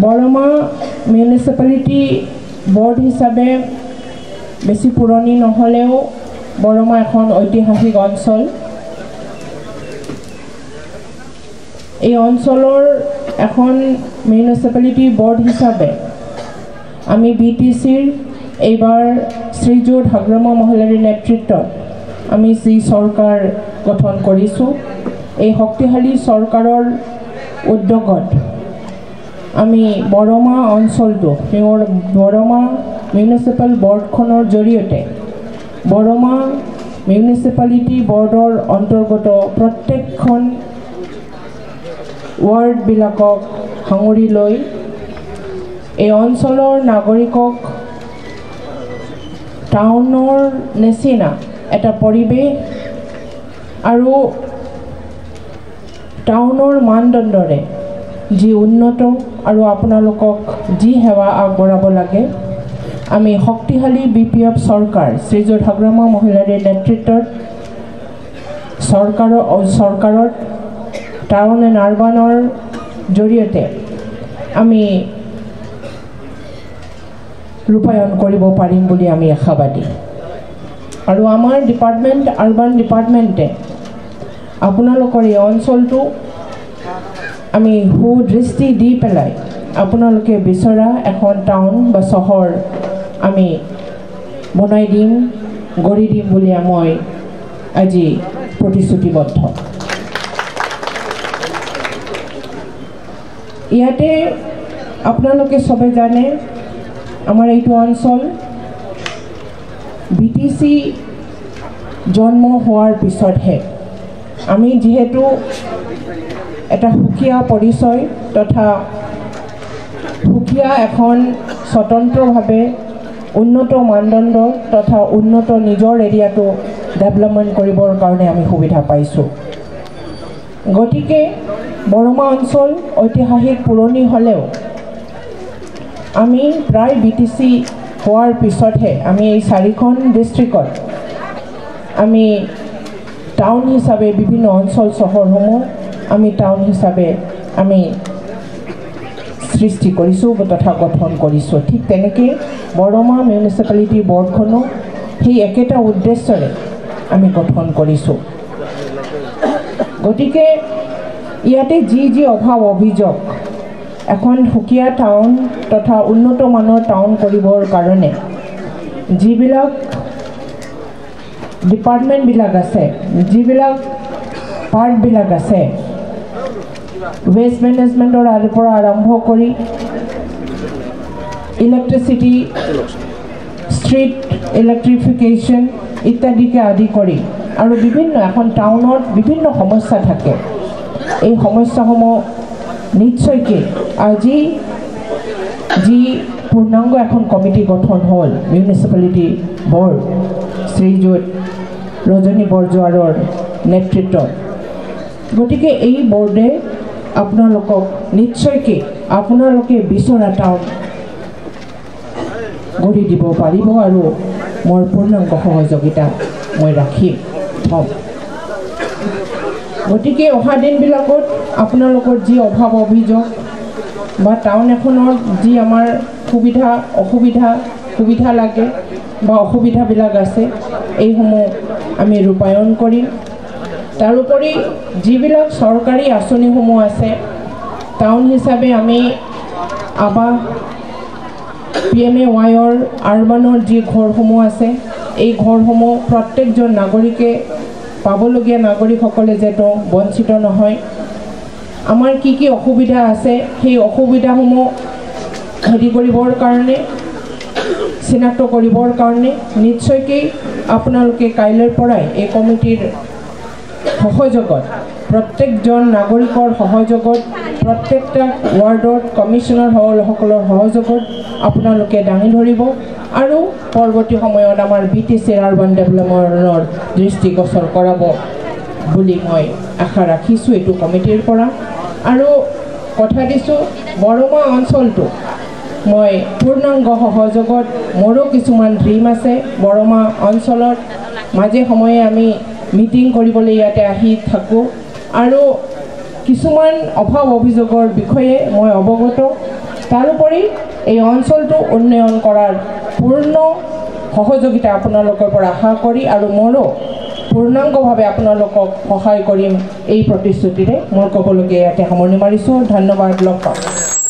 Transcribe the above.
বৰমা municipality board হিচাপে বেছি পুৰণি নহ'লেও বৰমা এখন ঐতিহাসিক অঞ্চল। এই অঞ্চলৰ এখন মিউনিচিপালিটি বৰ্ড হিচাপে আমি BTCৰ এইবাৰ শ্ৰীযুত হাগ্ৰামা মহিলাৰীৰ নেতৃত্বত আমি যি চৰকাৰ গঠন কৰিছোঁ, এই শক্তিশালী চৰকাৰৰ উদ্যোগত আমি বৰমা অঞ্চলটো বৰমা মিউনিচিপাল বৰ্ডখনৰ জৰিয়তে বৰমা মিউনিচিপালিটি বৰ্ডৰ অন্তৰ্গত প্ৰত্যেকখন ৱাৰ্ডবিলাকক সাঙুৰি লৈ এই অঞ্চলৰ নাগৰিকক টাউনৰ নিচিনা এটা পৰিৱেশ আৰু টাউনৰ মানদণ্ডৰে যি উন্নত আৰু আপোনালোকক যি সেৱা আগবঢ়াব লাগে, আমি শক্তিশালী BPF চৰকাৰ শ্ৰীযুত হাগ্ৰামা মহিলাৰীৰ নেতৃত্বত চৰকাৰত টাউন এণ্ড আৰ্বানৰ জৰিয়তে আমি ৰূপায়ণ কৰিব পাৰিম বুলি আমি আশাবাদী। আৰু আমাৰ ডিপাৰ্টমেণ্ট আৰ্বান ডিপাৰ্টমেণ্টে আপোনালোকৰ এই অঞ্চলটো আমি সুদৃষ্টি দি পেলাই আপোনালোকে বিচৰা এখন টাউন বা চহৰ আমি বনাই দিম, গঢ়ি দিম বুলি মই আজি প্ৰতিশ্ৰুতিবদ্ধ। ইয়াতে আপোনালোকে সবে জানে আমাৰ এইটো অঞ্চল BTC জন্ম হোৱাৰ পিছতহে আমি যিহেতু এটা সুকীয়া পৰিচয় তথা সুকীয়া এখন স্বতন্ত্ৰভাৱে উন্নত মানদণ্ড তথা উন্নত নিজৰ এৰিয়াটো ডেভেলপমেণ্ট কৰিবৰ কাৰণে আমি সুবিধা পাইছোঁ। গতিকে বৰমা অঞ্চল ঐতিহাসিক পুৰণি হ'লেও আমি প্ৰায় BTC হোৱাৰ পিছতহে আমি এই 4খন ডিষ্ট্ৰিক্টত আমি টাউন হিচাপে বিভিন্ন অঞ্চল চহৰসমূহ আমি টাউন হিচাপে আমি সৃষ্টি কৰিছোঁ তথা গঠন কৰিছোঁ। ঠিক তেনেকৈ বৰমা মিউনিচিপালিটি বৰ্ডখনো সেই একেটা উদ্দেশ্যৰে আমি গঠন কৰিছোঁ। গতিকে ইয়াতে যি অভাৱ অভিযোগ এখন সুকীয়া টাউন তথা উন্নত মানৰ টাউন কৰিবৰ কাৰণে যিবিলাক ডিপাৰ্টমেণ্টবিলাক আছে, যিবিলাক পাৰ্টবিলাক আছে, ৱেষ্ট মেনেজমেণ্টৰ পৰা আৰম্ভ কৰি ইলেক্ট্ৰিচিটি, ষ্ট্ৰীট ইলেক্ট্ৰিফিকেশ্যন ইত্যাদিকে আদি কৰি আৰু বিভিন্ন এখন টাউনত বিভিন্ন সমস্যা থাকে। এই সমস্যাসমূহ নিশ্চয়কৈ আজি যি পূৰ্ণাংগ এখন কমিটি গঠন হ'ল মিউনিচিপালিটি বৰ্ড শ্ৰীযুত ৰজনী বৰজোৱাৰৰ নেতৃত্বত, গতিকে এই বৰ্ডে আপোনালোকক নিশ্চয়কৈ আপোনালোকে বিচৰা টাউন গঢ়ি দিব পাৰিব আৰু মোৰ পূৰ্ণাংগ সহযোগিতা মই ৰাখিম থ'ম। গতিকে অহা দিনবিলাকত আপোনালোকৰ যি অভাৱ অভিযোগ বা টাউন এখনৰ যি আমাৰ সুবিধা লাগে বা অসুবিধাবিলাক আছে, এইসমূহ আমি ৰূপায়ণ কৰিম। তাৰোপৰি যিবিলাক চৰকাৰী আঁচনিসমূহ আছে, টাউন হিচাপে আমি আৱাস PMAYৰ আৰ্বানৰ যি ঘৰসমূহ আছে, এই ঘৰসমূহ প্ৰত্যেকজন নাগৰিকে পাবলগীয়া নাগৰিকসকলে যাতে বঞ্চিত নহয়। আমাৰ কি অসুবিধা আছে সেই অসুবিধাসমূহ কৰিবৰ কাৰণে, চিনাক্ত কৰিবৰ কাৰণে নিশ্চয়কৈ আপোনালোকে কাইলৈৰ পৰাই এই কমিটিৰ সহযোগত, প্ৰত্যেকজন নাগৰিকৰ সহযোগত, প্ৰত্যেকটা ৱাৰ্ডত কমিশ্যনাৰসকলৰ সহযোগত আপোনালোকে দাঙি ধৰিব আৰু পৰৱৰ্তী সময়ত আমাৰ BTCৰ আৰ্বান ডেভেলপমেণ্টৰ দৃষ্টিগোচৰ কৰাব বুলি মই আশা ৰাখিছোঁ এইটো কমিটিৰ পৰা। আৰু কথা দিছোঁ বৰমা অঞ্চলটো মই পূৰ্ণাংগ সহযোগত, মোৰো কিছুমান ড্ৰিম আছে বৰমা অঞ্চলত, মাজে সময়ে আমি মিটিং কৰিবলৈ ইয়াতে আহি থাকোঁ আৰু কিছুমান অভাৱ অভিযোগৰ বিষয়ে মই অৱগত। তাৰোপৰি এই অঞ্চলটো উন্নয়ন কৰাৰ পূৰ্ণ সহযোগিতা আপোনালোকৰ পৰা আশা কৰি আৰু মোৰো পূৰ্ণাংগভাৱে আপোনালোকক সহায় কৰিম এই প্ৰতিশ্ৰুতিৰে মোৰ ক'বলগীয়া ইয়াতে সামৰণি মাৰিছোঁ। ধন্যবাদ। লগ পাম।